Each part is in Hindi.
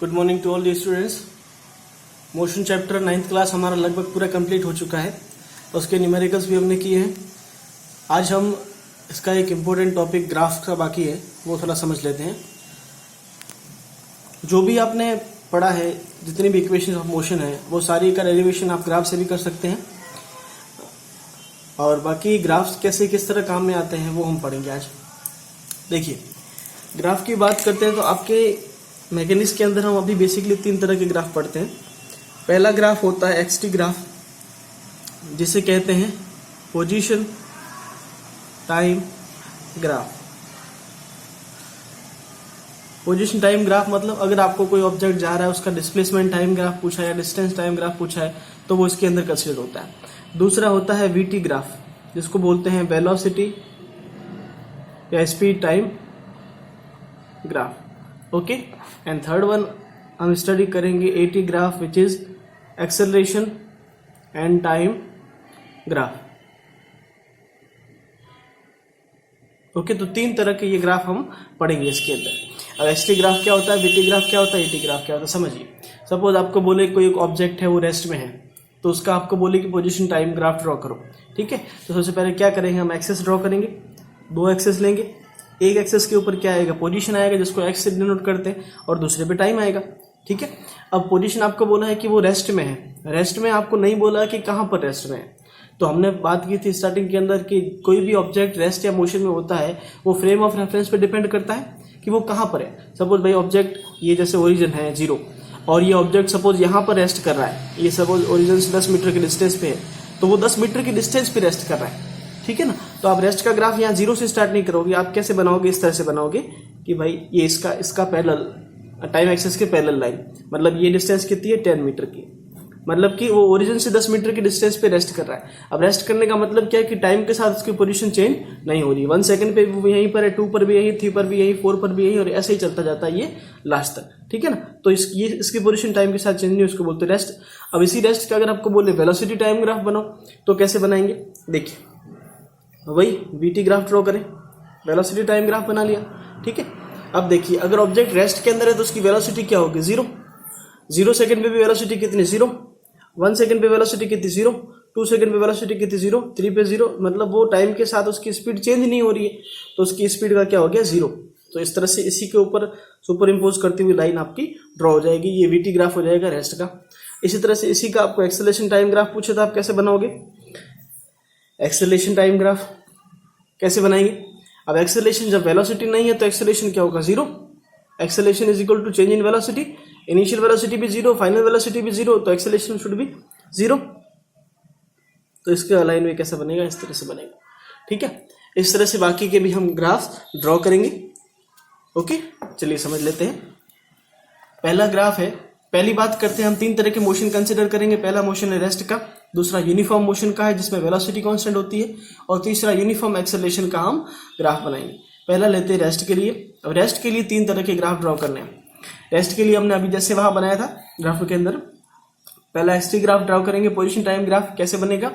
Good morning to all the students. Motion chapter 9th class हमारा लगभग पूरा कंप्लीट हो चुका है। उसके न्यूमेरिकल्स भी हमने किए हैं। आज हम इसका एक इम्पोर्टेंट टॉपिक ग्राफ का बाकी है, वो थोड़ा समझ लेते हैं। जो भी आपने पढ़ा है, जितनी भी इक्वेशन ऑफ मोशन है, वो सारी का डेरिवेशन आप ग्राफ से भी कर सकते हैं। और बाकी ग्राफ्स कैसे किस तरह काम में आते हैं वो हम पढ़ेंगे आज। देखिए, ग्राफ की बात करते हैं तो आपके मैकेनिक्स के अंदर हम अभी बेसिकली 3 तरह के ग्राफ पढ़ते हैं। पहला ग्राफ होता है एक्सटी ग्राफ, जिसे कहते हैं position time graph. Position time graph मतलब अगर आपको कोई ऑब्जेक्ट जा रहा है, उसका डिस्प्लेसमेंट टाइम ग्राफ पूछा है या डिस्टेंस टाइम ग्राफ पूछा है, तो वो इसके अंदर कंसीडर होता है। दूसरा होता है वीटी ग्राफ, जिसको बोलते हैं वेलोसिटी या speed time graph. Okay, and third one हम स्टडी करेंगे eighty graph, which is acceleration and time graph. Okay, तो 3 तरह के ये ग्राफ हम पढ़ेंगे इसके अंदर। अब एसटी ग्राफ क्या होता है, वीटी ग्राफ क्या होता है, एटी ग्राफ क्या होता है, समझिए। सपोज आपको बोले कोई एक ऑब्जेक्ट है, वो रेस्ट में है, तो उसका आपको बोले कि पोजीशन टाइम ग्राफ ड्रॉ करो। ठीक है, तो सबसे पहले क्या करेंगे, हम एक्सेस ड्रॉ करेंगे। 2 एक्सेस लेंगे। एक एक्सेस के ऊपर क्या आएगा, पोजीशन आएगा, जिसको एक्स से डिनोट करते हैं, और दूसरे पे टाइम आएगा। ठीक है, अब पोजीशन आपको बोला है कि वो रेस्ट में है। रेस्ट में आपको नहीं बोला कि कहाँ पर रेस्ट में है। तो हमने बात की थी स्टार्टिंग के अंदर कि कोई भी ऑब्जेक्ट रेस्ट या मोशन में होता है, वो फ्रेम ऑफ रेफरेंस पे डिपेंड करता है कि वो कहाँ पर है। सपोज भाई ऑब्जेक्ट ये जैसे ओरिजिन है 0, और ये ऑब्जेक्ट सपोज यहाँ पर रेस्ट कर रहा है। ये सपोज ओरिजिन से 10 मीटर के डिस्टेंस पे है, तो वो 10 मीटर की डिस्टेंस पे रेस्ट कर रहा है। ठीक है ना, तो आप रेस्ट का ग्राफ यहाँ 0 से स्टार्ट नहीं करोगे। आप कैसे बनाओगे, इस तरह से बनाओगे कि भाई ये इसका पैरेलल टाइम एक्सेस के पैरेलल लाइन, मतलब ये डिस्टेंस कितनी है, 10 मीटर की, मतलब कि वो ओरिजिन से 10 मीटर की डिस्टेंस पे रेस्ट कर रहा है। अब रेस्ट करने का मतलब क्या है कि टाइम के साथ उसकी पोजीशन चेंज नहीं हो रही। 1 सेकंड पे भी यहीं पर है, 2 पर भी यहीं, 3 पर भी यहीं, 4 पर भी यहीं, और ऐसे ही चलता जाता है ये लास्ट तक। ठीक है ना, तो इसकी पोजीशन टाइम के साथ चेंज नहीं, उसको बोलते हैं रेस्ट। अब इसी रेस्ट का अगर आपको बोले वेलोसिटी टाइम ग्राफ बनाओ, तो कैसे बनाएंगे, देखिए वही वीटी ग्राफ ड्रॉ करें, वेलोसिटी टाइम ग्राफ बना लिया। ठीक है, अब देखिए अगर ऑब्जेक्ट रेस्ट के अंदर है तो उसकी वेलोसिटी क्या होगी, 0 सेकंड पे भी वेलोसिटी कितनी, 0। 1 सेकंड पे वेलोसिटी कितनी, 0। 2 सेकंड पे वेलोसिटी कितनी, 0। 3 पे 0, मतलब वो टाइम के साथ उसकी स्पीड चेंज नहीं हो रही है, तो उसकी स्पीड का क्या हो गया, 0। तो इस तरह से इसी के ऊपर सुपर इम्पोज करती हुई लाइन आपकी ड्रॉ हो जाएगी। ये वीटी ग्राफ हो जाएगा रेस्ट का। इसी तरह से इसी का आपको एक्सेलरेशन टाइम ग्राफ पूछे तो आप कैसे बनाओगे, एक्सेलरेशन टाइम ग्राफ कैसे बनाएंगे। अब एक्सेलरेशन जब वेलोसिटी नहीं है तो एक्सेलरेशन क्या होगा, 0। Acceleration is equal to change in velocity. Initial velocity भी 0, फाइनल वेलोसिटी भी 0, तो एक्सेलरेशन शुड बी 0। तो इसके अलाइन में कैसा बनेगा, इस तरह से बनेगा। ठीक है, इस तरह से बाकी के भी हम ग्राफ ड्रॉ करेंगे। ओके, चलिए समझ लेते हैं। पहला ग्राफ है, पहली बात करते हैं हम 3 तरह के मोशन कंसिडर करेंगे। पहला मोशन है रेस्ट का, दूसरा यूनिफॉर्म मोशन का है जिसमें वेलोसिटी कांस्टेंट होती है, और तीसरा यूनिफॉर्म एक्सेलरेशन का हम ग्राफ बनाएंगे। पहला लेते हैं रेस्ट के लिए। अब रेस्ट के लिए 3 तरह के ग्राफ ड्रॉ करने हैं। रेस्ट के लिए हमने अभी जैसे वहां बनाया था ग्राफ के अंदर, पहला एक्सटी ग्राफ ड्रॉ करेंगे। पोजीशन टाइम ग्राफ कैसे बनेगा,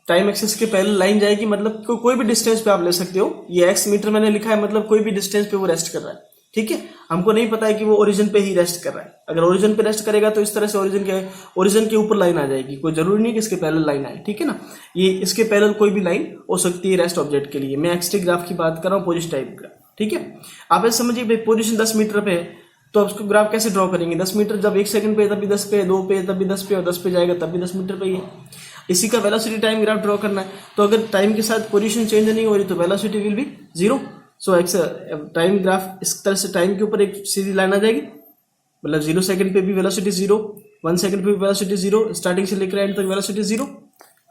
टाइम एक्सेस के पहले लाइन जाएगी, मतलब कोई भी डिस्टेंस पे आप ले सकते हो। ये एक्स मीटर मैंने लिखा है, मतलब कोई भी डिस्टेंस पे वो रेस्ट कर रहा है। ठीक है, हमको नहीं पता है कि वो ओरिजिन पे ही रेस्ट कर रहा है। अगर ओरिजिन पे रेस्ट करेगा तो इस तरह से ओरिजिन के ऊपर लाइन आ जाएगी। कोई जरूरी नहीं कि इसके पैरेलल लाइन आए। ठीक है ना, ये इसके पैरेलल कोई भी लाइन हो सकती है रेस्ट ऑब्जेक्ट के लिए। मैं एक्सटी ग्राफ की बात कर रहा हूँ, पोजीशन टाइम ग्राफ। ठीक है, आप ऐसे समझिए भाई पोजीशन 10 मीटर पे है, तो आप उसको ग्राफ कैसे ड्रॉ करेंगे, 10 मीटर जब 1 सेकंड पे तब भी 10 पे, 2 पे तब भी 10 पे, और 10 पे जाएगा तब भी 10 मीटर पे ही है। इसी का वेलोसिटी टाइम ग्राफ ड्रॉ करना है, तो अगर टाइम के साथ पोजीशन चेंज नहीं हो रही तो velocity will be 0। So time graph इस तरह से टाइम के ऊपर एक सीधी लाइन आ जाएगी, मतलब 0 सेकंड पे भी वेलोसिटी 0, 1 सेकंड पे भी वेलोसिटी 0, स्टार्टिंग से लेकर एंड तक वेलोसिटी 0।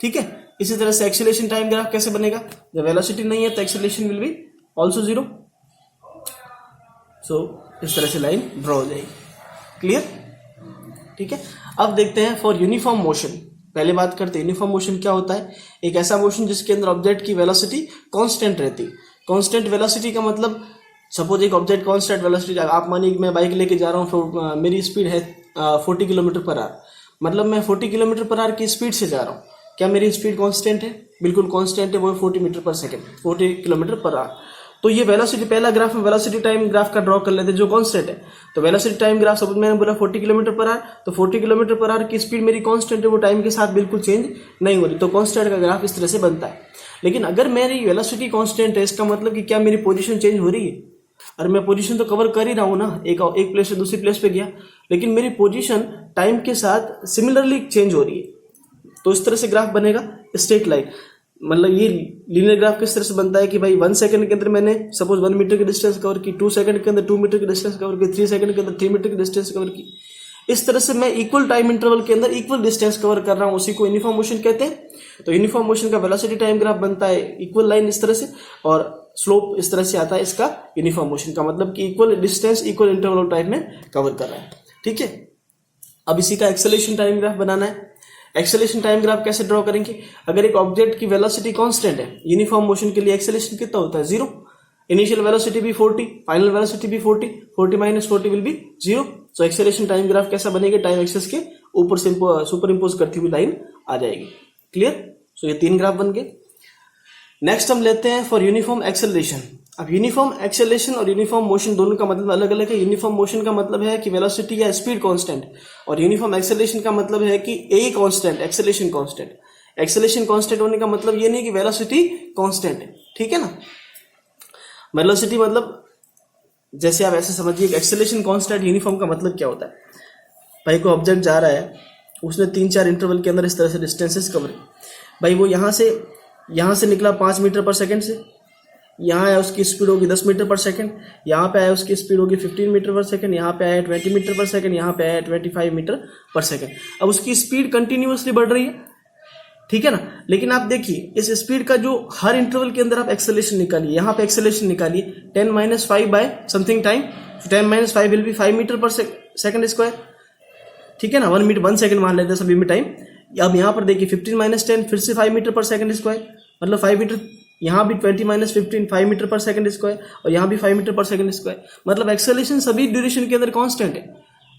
ठीक है, इसी तरह से एक्सेलरेशन टाइम ग्राफ कैसे बनेगा, जब वेलोसिटी नहीं है तो एक्सेलरेशन विल बी ऑल्सो 0। सो इस तरह से लाइन ड्रॉ हो जाएगी। क्लियर, ठीक है। अब देखते हैं फॉर यूनिफॉर्म मोशन। पहले बात करते हैं यूनिफॉर्म मोशन क्या होता है। एक ऐसा मोशन जिसके अंदर ऑब्जेक्ट की वेलोसिटी कांस्टेंट रहती है। कांस्टेंट वेलोसिटी का मतलब सपोज एक ऑब्जेक्ट कांस्टेंट वेलोसिटी, आप मानिए मैं बाइक लेके जा रहा हूँ, मेरी स्पीड है 40 किलोमीटर पर आवर, मतलब मैं 40 किलोमीटर पर आवर की स्पीड से जा रहा हूँ। क्या मेरी स्पीड कांस्टेंट है? बिल्कुल कांस्टेंट है, वो 40 metre per second, 40 kilometre per hour. तो ये वेलोसिटी, पहला ग्राफ में वेलोसिटी टाइम ग्राफ का ड्रॉ कर लेते हैं जो कांस्टेंट है। तो वेलोसिटी टाइम ग्राफ, सपोज मैंने बोला 40 किलोमीटर पर आवर, तो 40 किलोमीटर पर आवर की स्पीड मेरी कांस्टेंट है, वो टाइम के साथ बिल्कुल चेंज नहीं हो रही, तो कांस्टेंट का ग्राफ इस तरह से बनता है। लेकिन अगर मेरी वेलोसिटी कांस्टेंट है, इसका मतलब कि क्या मेरी पोजीशन चेंज हो रही है? और मैं पोजीशन तो कवर कर ही रहा हूं ना, एक प्लेस से दूसरी प्लेस पे गया, लेकिन मेरी पोजीशन टाइम के साथ सिमिलरली चेंज हो रही है। तो इस तरह से ग्राफ बनेगा स्ट्रेट लाइन। मतलब ये लीनियर ग्राफ किस तरह से बनता है कि भाई 1 सेकंड के अंदर मैंने सपोज 1 मीटर की डिस्टेंस कवर की, 2 सेकंड के अंदर 2 मीटर की डिस्टेंस कवर की, 3 सेकंड के अंदर 3 मीटर की डिस्टेंस कवर की। इस तरह से मैं इक्वल टाइम इंटरवल के अंदर इक्वल डिस्टेंस कवर कर रहा हूं, उसी को यूनिफॉर्म मोशन कहते हैं। तो यूनिफॉर्म मोशन का वेलोसिटी टाइम ग्राफ बनता है इक्वल लाइन इस तरह से, और स्लोप इस तरह से आता है इसका यूनिफॉर्म मोशन का, मतलब कि equal distance equal interval of time में कवर कर रहा है। ठीक है, अब इसी का एक्सेलरेशन टाइम ग्राफ बनाना है। एक्सेलरेशन टाइम ग्राफ कैसे ड्रॉ करेंगे? अगर एक ऑब्जेक्ट की वेलोसिटी कांस्टेंट है, यूनिफॉर्म मोशन के लिए एक्सेलरेशन कितना होता है? 0। इनिशियल वेलोसिटी भी 40, फाइनल वेलोसिटी भी 40, 40 minus 40 will be 0। So acceleration time graph कैसा बनेगा? टाइम एक्सिस के ऊपर से सुपर इंपोज करती हुई लाइन आ जाएगी। क्लियर? सो ये 3 ग्राफ बन गए। नेक्स्ट हम लेते हैं फॉर यूनिफॉर्म एक्सेलरेशन। अब यूनिफॉर्म एक्सेलरेशन और यूनिफॉर्म मोशन दोनों का मतलब अलग अलग है। यूनिफॉर्म मोशन का मतलब है कि वेलोसिटी या स्पीड कांस्टेंट, और यूनिफॉर्म एक्सेलरेशन का मतलब है कि a constant, acceleration constant. Acceleration constant होने का मतलब ये नहीं कि वेलोसिटी कांस्टेंट है, ठीक है ना। वेलोसिटी मतलब जैसे आप ऐसे समझिए कि एक्सेलरेशन कांस्टेंट, यूनिफॉर्म का मतलब क्या होता है? भाई कोई ऑब्जेक्ट जा रहा है, उसने 3-4 इंटरवल के अंदर इस तरह से डिस्टेंसेस कवर, भाई वो यहाँ से निकला 5 मीटर पर सेकंड से, यहाँ आया उसकी स्पीड होगी 10 मीटर पर सेकंड, यहाँ पे आया उसकी स्पीड होगी 15 मीटर पर सेकंड, यहाँ पे आया 20 मीटर पर सेकंड, यहाँ पे आया 25 मीटर पर सेकंड। अब उसकी स्पीड कंटिन्यूअसली बढ़ रही है, ठीक है ना। लेकिन आप देखिए इस स्पीड का जो हर इंटरवल के अंदर आप एक्सेलरेशन निकालिए, यहाँ पे एक्सेलरेशन निकालिए 10 - 5 by something time, 10 - 5 will be 5 metre per second square, ठीक है ना। 1 सेकंड मान लेते हैं सभी में टाइम। अब यहाँ पर देखिए 15 - 10 फिर से 5 मीटर पर सेकंड स्क्वायर, मतलब 5 मीटर, यहाँ भी 20 - 15 5 मीटर पर सेकंड स्क्वायर, और यहाँ भी 5 मीटर पर सेकंड स्क्वायर, मतलब एक्सेलरेशन सभी ड्यूरेशन के अंदर कांस्टेंट है,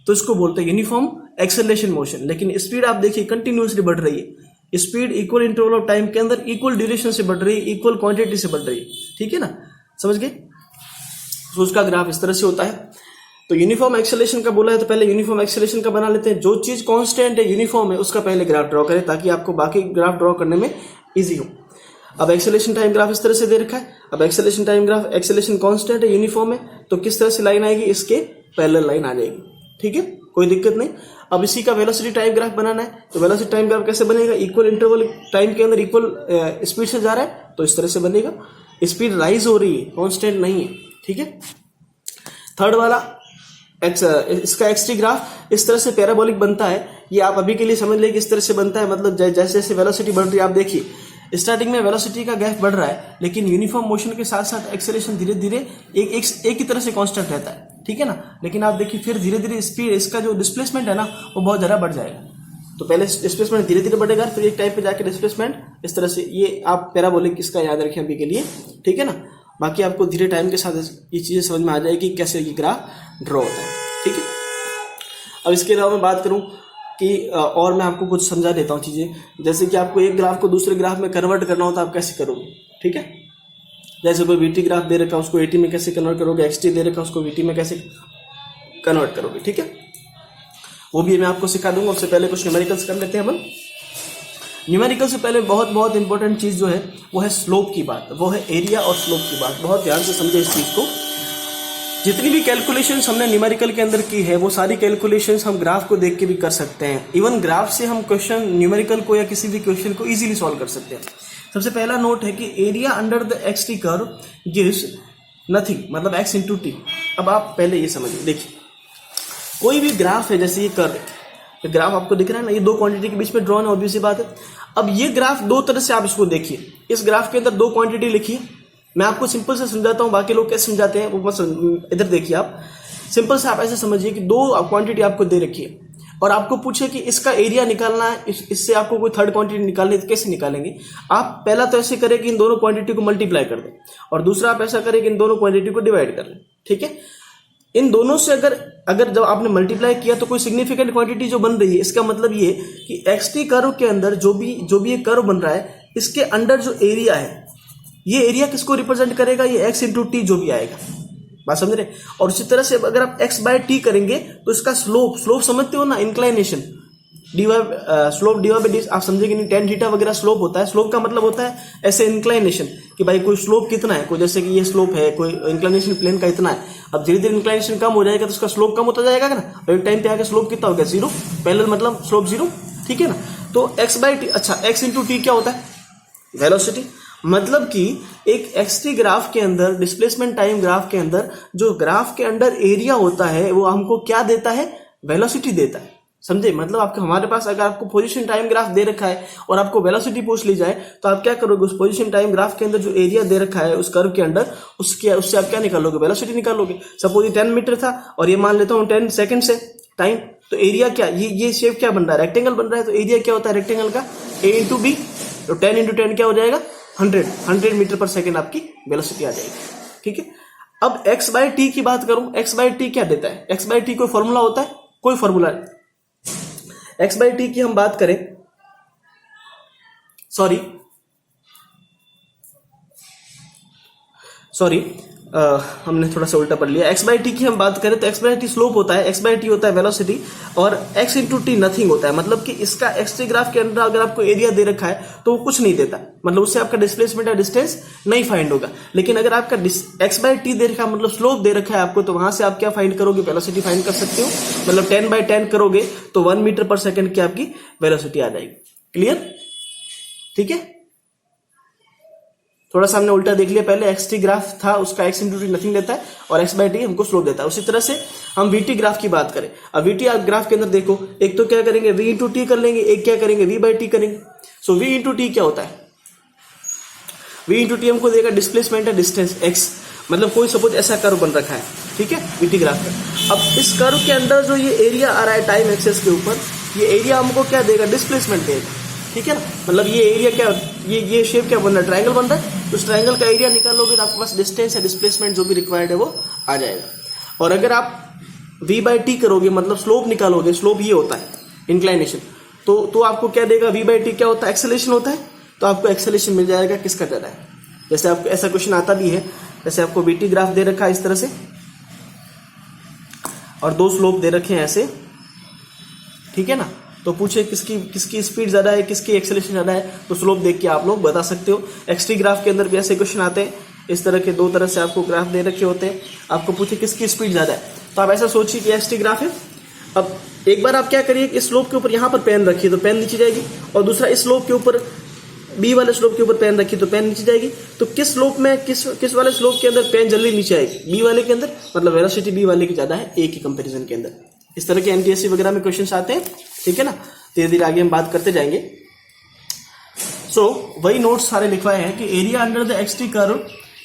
तो इसको बोलते हैं यूनिफॉर्म एक्सेलरेशन मोशन। लेकिन स्पीड आप देखिए कंटिन्यूअसली बढ़ रही है, speed equal interval of time के अंदर इक्वल ड्यूरेशन से बढ़ रही है, इक्वल क्वांटिटी से बढ़ रही है, ठीक है ना, समझ गए। तो उसका ग्राफ इस तरह से होता है। तो यूनिफॉर्म एक्सेलरेशन का बोला है, तो पहले यूनिफॉर्म एक्सेलरेशन का बना लेते हैं। जो चीज कांस्टेंट है, यूनिफॉर्म है, उसका पहले ग्राफ ड्रॉ करें ताकि आपको बाकी ग्राफ ड्रॉ करने में इजी हो। अब एक्सेलरेशन टाइम ग्राफ इस तरह से दे रखा है। अब acceleration time graph, acceleration constant है, यूनिफॉर्म है, तो किस तरह से लाइन आएगी? इसके पैरेलल लाइन आ जाएगी, ठीक है, कोई दिक्कत नहीं। अब इसी का वेलोसिटी टाइम ग्राफ बनाना है, तो वेलोसिटी टाइम ग्राफ कैसे बनेगा? इक्वल इंटरवल टाइम के अंदर इक्वल स्पीड से जा रहा है, तो इस तरह से बनेगा। स्पीड राइज हो रही है, कांस्टेंट नहीं है, ठीक है। थर्ड वाला इसका एक्सटी ग्राफ इस तरह से पैराबोलिक बनता है। ये आप अभी के लिए समझ लें कि इस तरह से बनता है, मतलब जैसे जैसे वेलोसिटी बढ़ रही है, आप देखिए स्टार्टिंग में वेलोसिटी का गैप बढ़ रहा है, लेकिन यूनिफॉर्म मोशन के साथ साथ एक्सेलरेशन धीरे धीरे एक ही तरह से कांस्टेंट रहता है, ठीक है ना। लेकिन आप देखिए फिर धीरे धीरे स्पीड, इसका जो डिस्प्लेसमेंट है ना, वो बहुत ज्यादा बढ़ जाएगा। तो पहले डिस्प्लेसमेंट धीरे धीरे बढ़ेगा, फिर एक टाइम पे जाके डिस्प्लेसमेंट इस तरह से, ये आप पैराबोलिक इसका याद रखें अभी के लिए, ठीक है ना। बाकी आपको धीरे टाइम के साथ ये चीजें समझ में आ जाएगी कैसे ये ग्राफ ड्रॉ होता है, ठीक है। अब इसके अलावा मैं बात करूं कि और मैं आपको कुछ समझा देता हूं चीजें, जैसे कि आपको एक ग्राफ को दूसरे ग्राफ में कन्वर्ट करना हो तो आप कैसे करोगे, ठीक है। जैसे कोई वीटी ग्राफ दे रखा है, उसको एटी में कैसे कन्वर्ट करोगे, एक्सटी दे रखा है, उसको वीटी में कैसे कन्वर्ट करोगे, ठीक है, वो भी मैं आपको सिखा दूंगा। उससे पहले कुछ न्यूमेरिकल्स कर लेते हैं अपन। न्यूमेरिकल से पहले बहुत इंपॉर्टेंट चीज जो है वो है स्लोप की बात, वो है एरिया और स्लोप की बात। बहुत ध्यान से समझे इस चीज को। जितनी भी कैलकुलेशंस हमने न्यूमेरिकल के अंदर की है, वो सारी कैलकुलेशंस हम ग्राफ को देख के भी कर सकते हैं। इवन ग्राफ से हम क्वेश्चन न्यूमेरिकल को या किसी भी क्वेश्चन को इजीली सॉल्व कर सकते हैं। सबसे पहला नोट है कि area under the x t curve gives nothing, मतलब x इंटू टी। अब आप पहले ये समझिए, देखिए कोई भी ग्राफ है, जैसे ये कर्व है, ग्राफ आपको दिख रहा है ना, ये दो क्वांटिटी के बीच में ड्रॉन है, ऑब्वियस सी बात है। अब ये ग्राफ दो तरह से आप इसको देखिए। इस ग्राफ के अंदर दो क्वांटिटी लिखिए, मैं आपको सिंपल से समझाता हूं, बाकी लोग कैसे समझाते हैं वो मत, इधर देखिए आप सिंपल से आप ऐसे समझिए कि दो क्वांटिटी आपको दे रखी है और आपको पूछे कि इसका एरिया निकालना है, इससे आपको कोई थर्ड क्वांटिटी निकालनी है, तो कैसे निकालेंगे? आप पहला तो ऐसे करें कि इन दोनों क्वांटिटी को मल्टीप्लाई कर दें, और दूसरा आप ऐसा करें कि इन दोनों क्वांटिटी को डिवाइड कर लें, ठीक है। इन दोनों से अगर जब आपने मल्टीप्लाई किया तो कोई सिग्निफिकेंट क्वांटिटी जो बन रही है, इसका मतलब ये कि एक्स टी कर्व के अंदर जो भी ये कर्व बन रहा है, इसके अंडर जो एरिया है, ये एरिया किसको रिप्रेजेंट करेगा, ये एक्स इंटू टी जो भी आएगा, बात समझ रहे। और इसी तरह से अगर आप एक्स बाय टी करेंगे तो इसका स्लोप समझते हो ना, inclination, slope D by D आप समझेंगे नहीं, टेन थीटा वगैरह स्लोप होता है। स्लोप का मतलब होता है ऐसे इंक्लाइनेशन कि भाई कोई स्लोप कितना है, कोई जैसे कि ये स्लोप है, कोई इंक्लाइनेशन प्लेन का इतना है। अब धीरे धीरे इंक्लाइनेशन कम हो जाएगा तो उसका स्लोप कम होता जाएगा ना, और एक टाइम पे आके स्लोप कितना हो गया, जीरो, पैरेलल मतलब स्लोप जीरो, ठीक है ना। तो एक्स बाई टी, अच्छा एक्स इंटू टी क्या होता है, वेलोसिटी। मतलब कि एक एक्स टी ग्राफ के अंदर, डिस्प्लेसमेंट टाइम ग्राफ के अंदर जो ग्राफ के अंदर एरिया होता है वो हमको क्या देता है, वेलोसिटी देता है, समझे। मतलब आपके हमारे पास अगर आपको पोजीशन टाइम ग्राफ दे रखा है और आपको वेलोसिटी पूछ ली जाए तो आप क्या करोगे, उस पोजीशन टाइम ग्राफ के अंदर जो एरिया दे रखा है उस कर्व के अंदर, उससे आप क्या निकालोगे, वेलोसिटी निकालोगे। सपोज ये 10 मीटर था और ये मान लेता हूँ 10 सेकंड से टाइम, तो एरिया क्या, ये शेप क्या बन रहा है, रेक्टेंगल बन रहा है, तो एरिया क्या होता है रेक्टेंगल का, ए इंटू बी, तो 10 इंटू 10 क्या हो जाएगा, 100 मीटर पर सेकेंड आपकी वेलोसिटी आ जाएगी, ठीक है। अब एक्स बाय टी की बात करूं, एक्स बाय टी क्या देता है, एक्स बाय टी कोई फॉर्मूला होता है, कोई फॉर्मूला नहीं। एक्स बाई टी की हम बात करें, सॉरी हमने थोड़ा सा उल्टा पढ़ लिया। एक्स बाई टी की हम बात करें तो एक्स बाई टी स्लोप होता है, एक्स बाई टी होता है वेलोसिटी, और एक्स इंटू टी नथिंग होता है। मतलब कि इसका एक्स टी ग्राफ के अंदर अगर आपको एरिया दे रखा है तो वो कुछ नहीं देता, मतलब उससे आपका डिस्प्लेसमेंट या डिस्टेंस नहीं फाइंड होगा। लेकिन अगर आपका एक्स बाई टी दे रखा है, मतलब स्लोप दे रखा है आपको, तो वहां से आप क्या फाइंड करोगे, वेलोसिटी फाइंड कर सकते हो। मतलब 10/10 करोगे तो 1 मीटर पर सेकेंड की आपकी वेलोसिटी आ जाएगी। क्लियर, ठीक है। थोड़ा सा हमने उल्टा देख लिया, पहले एक्स टी ग्राफ था उसका एक्स इंटू टी नथिंग देता है और एक्स बाई टी हमको स्लोप देता है। उसी तरह से हम वी टी ग्राफ की बात करें, अब वी टी ग्राफ के अंदर देखो, एक तो क्या करेंगे वी इंटू टी कर लेंगे, एक क्या करेंगे वी बाई टी करेंगे। सो वी इंटू टी क्या होता है, वी इंटू टी हमको देगा डिस्प्लेसमेंट है डिस्टेंस एक्स। मतलब कोई सपोज ऐसा कर्व बन रखा है, ठीक है, वी टी ग्राफ का। अब इस कर्व के अंदर जो ये एरिया आ रहा है टाइम एक्सेस के ऊपर, ये एरिया हमको क्या देगा, डिस्प्लेसमेंट देगा, ठीक है ना। मतलब ये एरिया क्या, ये शेप क्या बन रहा है, ट्रायंगल बन रहा है, तो उस ट्रायंगल का एरिया निकालोगे तो आपके पास डिस्टेंस या डिस्प्लेसमेंट जो भी रिक्वायर्ड है वो आ जाएगा। और अगर आप v बाई टी करोगे, मतलब स्लोप निकालोगे, स्लोप ये होता है इंक्लाइनेशन, तो आपको क्या देगा, v बाई टी क्या होता है, एक्सेलेरेशन होता है, तो आपको एक्सेलेरेशन मिल जाएगा किसका ज्यादा है। जैसे आपको ऐसा क्वेश्चन आता भी है, जैसे आपको वी टी ग्राफ दे रखा है इस तरह से और दो स्लोप दे रखे हैं ऐसे, ठीक है ना, तो पूछे किसकी स्पीड ज्यादा है, किसकी एक्सेलेरेशन ज्यादा है, तो स्लोप देख के आप लोग बता सकते हो। एक्स टी ग्राफ के अंदर भी ऐसे क्वेश्चन आते हैं, इस तरह के दो तरह से आपको ग्राफ दे रखे होते हैं, आपको पूछे किसकी स्पीड ज्यादा है, तो आप ऐसा सोचिए कि एक्स टी ग्राफ है। अब एक बार आप क्या करिए, इस स्लोप के ऊपर यहाँ पर पेन रखिए तो पेन नीचे जाएगी, और दूसरा इस स्लोप के ऊपर, बी वाले स्लोप के ऊपर पेन रखिए तो पेन नीचे जाएगी। तो किस स्लोप में, किस वाले स्लोप के अंदर पेन जल्दी नीचे आएगी, बी वाले के अंदर, मतलब वेलोसिटी बी वाले की ज्यादा है ए के कंपेरिजन के अंदर। इस तरह के एमटीएससी वगैरह में क्वेश्चन आते हैं, ठीक है ना। धीरे धीरे आगे हम बात करते जाएंगे। सो वही नोट्स सारे लिखवाए हैं कि area under the x t curve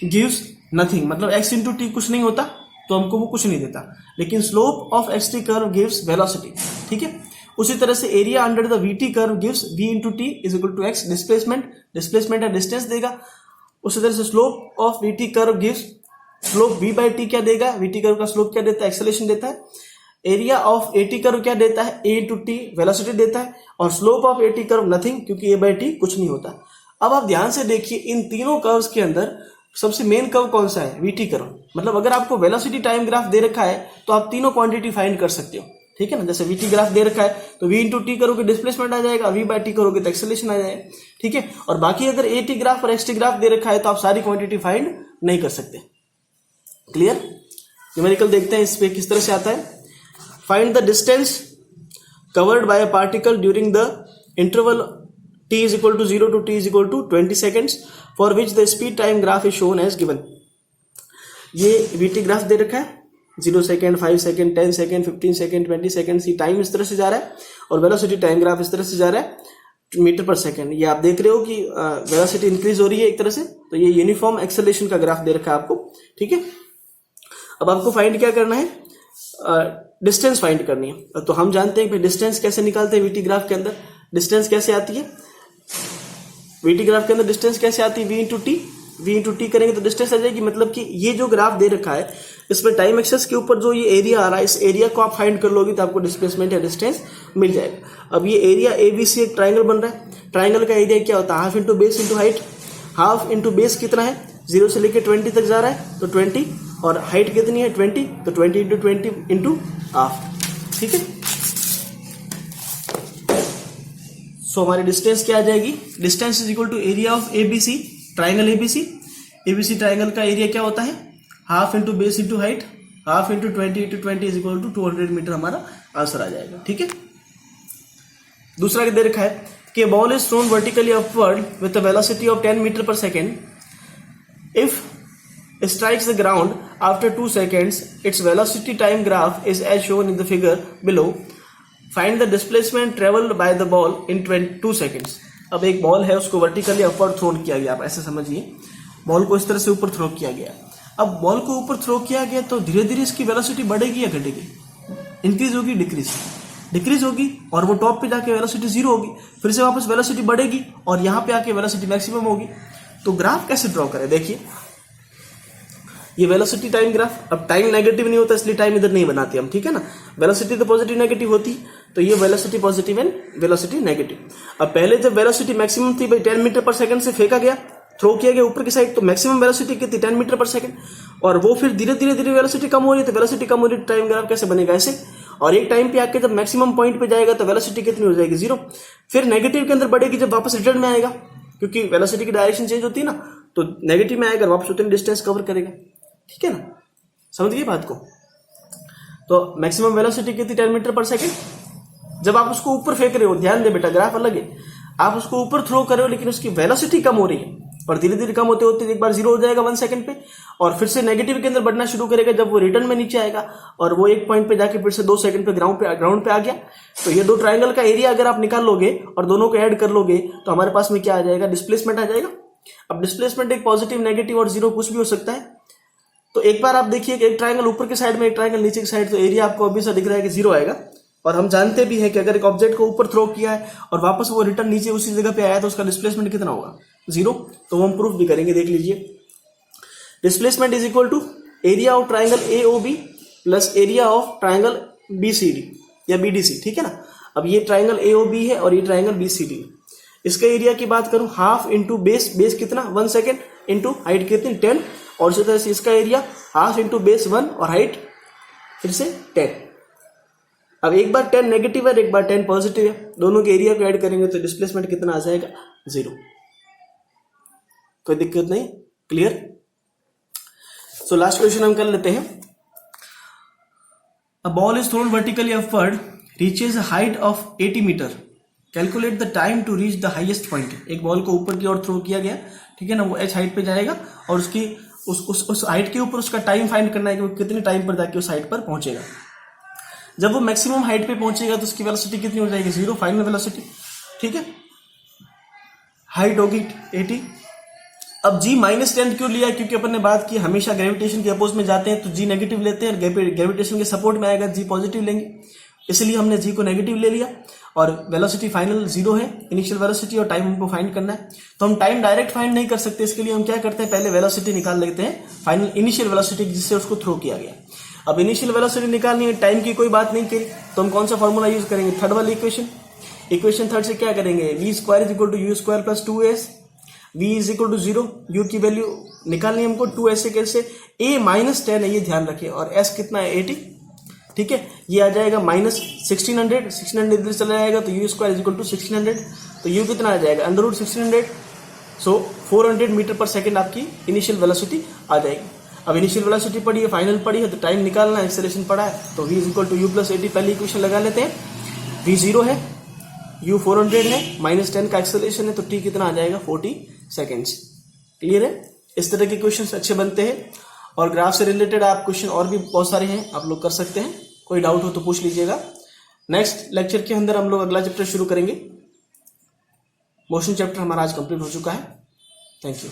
gives nothing, मतलब एक्स इंटू टी कुछ नहीं होता तो हमको वो कुछ नहीं देता, लेकिन slope of x t curve gives velocity, ठीक है। उसी तरह से area under the v t curve gives v into t is equal to x, displacement है डिस्टेंस देगा। उसी तरह से slope of v t curve gives slope v by t क्या देगा, वी टी कर्व का स्लोप क्या देता है, एक्सेलेरेशन देता है। Area of a t curve क्या देता है, ए इंटू टी वेलोसिटी देता है, और slope of a t curve nothing, क्योंकि ए बाई टी कुछ नहीं होता। अब आप ध्यान से देखिए, इन तीनों कर्व्स के अंदर सबसे मेन कर्व कौन सा है, वी टी कर्व। मतलब अगर आपको वेलोसिटी टाइम ग्राफ दे रखा है तो आप तीनों क्वांटिटी फाइंड कर सकते हो, ठीक है ना। जैसे वी टी ग्राफ दे रखा है तो वी इंटू टी करोगे डिस्प्लेसमेंट आ जाएगा, वी बाई टी करोगे तो एक्सेलेरेशन आ जाएगा, ठीक है। और बाकी अगर ए टी ग्राफ और एक्स टी ग्राफ दे रखा है तो आप सारी क्वांटिटी फाइंड नहीं कर सकते। क्लियर। न्यूमेरिकल देखते हैं इस पे किस तरह से आता है। Find the distance covered by a particle during the interval t is equal to 0 to t is equal to 20 seconds for which the speed time graph is shown as given। ये vt ग्राफ दे रखा है, 0 second, 5 second, 10 second, 15 second, 20 second, सी टाइम इस तरह से जा रहा है, और वेलोसिटी टाइम ग्राफ इस तरह से जा रहा है मीटर पर सेकेंड। ये आप देख रहे हो कि वेलोसिटी इंक्रीज हो रही है एक तरह से, तो ये यूनिफॉर्म एक्सेलरेशन का ग्राफ दे रखा है आपको, ठीक है। अब आपको फाइंड क्या करना है, डिस्टेंस फाइंड करनी है। तो हम जानते हैं कि डिस्टेंस कैसे निकालते हैं, वीटी ग्राफ के अंदर डिस्टेंस कैसे आती है, वीटी ग्राफ के अंदर डिस्टेंस कैसे आती है, वी इंटू टी करेंगे तो डिस्टेंस आ जाएगी। मतलब कि ये जो ग्राफ दे रखा है इसमें टाइम एक्सेस के ऊपर जो ये एरिया आ रहा है, इस एरिया को आप फाइंड कर लोगे तो आपको डिस्प्लेसमेंट या डिस्टेंस मिल जाएगा। अब ये एरिया एबीसी एक ट्राइंगल बन रहा है, ट्राइंगल का एरिया क्या होता है, half into base into height. Half into base कितना है, 0 से लेके 20 तक जा रहा है तो 20, और हाइट कितनी है 20, तो 20 इंटू 20 इंटू हाफ, ठीक है। सो हमारी डिस्टेंस क्या आ जाएगी, distance is equal to area of ABC, triangle ABC. ABC triangle का एरिया क्या होता है, half into base into height, half into 20 into 20 is equal to 200 metre हमारा आंसर आ जाएगा, ठीक है। दूसरा दे रखा है कि ball is thrown vertically upward with a velocity of 10 metre per second, if strikes the ground after 2 seconds, its velocity time graph is as shown in the figure below. Find the displacement traveled by the ball in 2 seconds. अब एक बॉल है, उसको वर्टिकली अपवर्ड थ्रो किया गया, आप ऐसे समझिए, बॉल को इस तरह से ऊपर थ्रो किया गया। अब बॉल को ऊपर थ्रो किया गया तो धीरे धीरे इसकी वेलोसिटी बढ़ेगी या घटेगी, इंक्रीज होगी डिक्रीज होगी, और वो टॉप पे जाके वेलोसिटी 0 होगी, फिर से वापस वेलोसिटी बढ़ेगी और यहाँ पे आके वेलोसिटी मैक्सिमम होगी। तो ग्राफ कैसे ड्रॉ करें, देखिए ये वेलोसिटी टाइम ग्राफ, अब टाइम नेगेटिव नहीं होता इसलिए टाइम इधर नहीं बनाते हम, ठीक है ना। वेलोसिटी तो पॉजिटिव नेगेटिव होती, तो ये velocity positive and velocity negative. अब पहले जब वेलोसिटी मैक्सिमम थी भाई 10 मीटर पर सेकंड से फेंका गया, थ्रो किया गया ऊपर की साइड, तो मैक्सिमम वेलोसिटी कितनी 10 मीटर पर सेकंड, और वो फिर धीरे धीरे वेलोसिटी कम हो रही है, तो वेलोसिटी कम हो रही है, टाइम ग्राफ कैसे बनेगा ऐसे। और एक टाइम पे आके जब मैक्सिमम पॉइंट पे जाएगा तो वेलोसिटी कितनी हो जाएगी 0, फिर नेगेटिव के अंदर बढ़ेगी जब वापस रिटर्न में आएगा, क्योंकि वेलोसिटी की डायरेक्शन चेंज होती है ना, तो नेगेटिव में आएगा वापस उतनी डिस्टेंस कवर करेगा, ठीक है ना, समझ गए बात को। तो मैक्सिमम वेलोसिटी कितनी 10 मीटर पर सेकंड, जब आप उसको ऊपर फेंक रहे हो, ध्यान दे बेटा ग्राफ अलग है, आप उसको ऊपर थ्रो कर रहे हो लेकिन उसकी वेलोसिटी कम हो रही है, और धीरे धीरे कम होते होते एक बार 0 हो जाएगा 1 सेकंड पे, और फिर से नेगेटिव के अंदर बढ़ना शुरू करेगा जब वो रिटर्न में नीचे आएगा, और वो एक पॉइंट पे जाके फिर से 2 सेकंड पे ग्राउंड पे आ गया। तो ये दो ट्राइंगल का एरिया अगर आप निकाल लोगे और दोनों को ऐड कर लोगे तो हमारे पास में क्या आ जाएगा, डिस्प्लेसमेंट आ जाएगा। अब डिस्प्लेसमेंट एक पॉजिटिव नेगेटिव और 0 कुछ भी हो सकता है। तो एक बार आप देखिए कि एक ट्राइंगल ऊपर की साइड में, एक ट्राइंगल नीचे की साइड, तो एरिया आपको अभी से दिख रहा है कि 0 आएगा, और हम जानते भी हैं कि अगर एक ऑब्जेक्ट को ऊपर थ्रो किया है और वापस वो रिटर्न नीचे उसी जगह पे आया तो उसका डिस्प्लेसमेंट कितना होगा 0। तो वो हम प्रूफ भी करेंगे, देख लीजिए। Displacement is equal to area of triangle AOB plus area of triangle BCD या BDC, ठीक है ना। अब ये ट्राइंगल AOB है और ये ट्राइंगल BCD है। इसका एरिया की बात करूं, हाफ इंटू बेस कितना 1 सेकेंड इंटू हाइट कितनी 10, और इसी तरह से इसका एरिया हाफ इंटू बेस 1 और हाइट फिर से 10। अब एक बार 10 नेगेटिव है, एक बार 10 पॉजिटिव है, दोनों के एरिया को ऐड करेंगे तो डिस्प्लेसमेंट कितना आ जाएगा 0। कोई दिक्कत नहीं, क्लियर। सो लास्ट क्वेश्चन हम कर लेते हैं। A ball is thrown vertically upward, reaches a height of 80 metre, calculate the time to reach the highest point. एक बॉल को ऊपर की ओर थ्रो किया गया, ठीक है ना, वो h हाइट पे जाएगा और उसकी उस हाइट के ऊपर उसका टाइम फाइंड करना है कि वो कितने टाइम पर जाके उस हाइट पर पहुंचेगा। जब वो मैक्सिमम हाइट पे पहुंचेगा तो उसकी वेलोसिटी कितनी हो जाएगी 0, फाइनल वेलोसिटी, ठीक है। हाइट होगी 80। अब g -10 क्यों लिया, क्योंकि अपन ने बात की हमेशा ग्रेविटेशन के अपोज में जाते हैं तो g नेगेटिव लेते हैं, ग्रेविटेशन के सपोर्ट में आएगा g पॉजिटिव लेंगे, इसलिए हमने g को नेगेटिव ले लिया। और वेलोसिटी फाइनल 0 है, इनिशियल वेलोसिटी, और टाइम हमको फाइंड करना है। तो हम टाइम डायरेक्ट फाइंड नहीं कर सकते, इसके लिए हम क्या करते हैं, पहले वेलोसिटी निकाल लेते हैं, फाइनल इनिशियल वेलोसिटी जिससे उसको थ्रो किया गया। अब इनिशियल वेलोसिटी निकालनी है, टाइम की कोई बात नहीं करी, तो हम कौन सा फॉर्मूला यूज करेंगे, थर्ड वाली इक्वेशन थर्ड से क्या करेंगे, v² = u² + 2s, v = 0, u की वैल्यू निकालनी है हमको, 2s से कैसे, a -10 है ये ध्यान रखिए, और s कितना है 80, ठीक है। ये आ जाएगा -1600 इधर चला जाएगा तो u² = 1600, तो u कितना आ जाएगा √1600, सो 400 मीटर पर सेकेंड आपकी इनिशियल वेलोसिटी आ जाएगी। अब इनिशियल वेलोसिटी पड़ी है, फाइनल पड़ी है, तो टाइम निकालना है, एक्सेलरेशन पड़ा है, तो v = u + 80 पहली इक्वेशन लगा लेते हैं। v 0 है, u 400 है, -10 का एक्सेलरेशन है, तो t कितना आ जाएगा 40 सेकेंड्स। क्लियर है। इस तरह के क्वेश्चन अच्छे बनते हैं, और ग्राफ से रिलेटेड आप क्वेश्चन और भी बहुत सारे हैं, आप लोग कर सकते हैं, कोई डाउट हो तो पूछ लीजिएगा। नेक्स्ट लेक्चर के अंदर हम लोग अगला चैप्टर शुरू करेंगे। मोशन चैप्टर हमारा आज कंप्लीट हो चुका है। Thank you.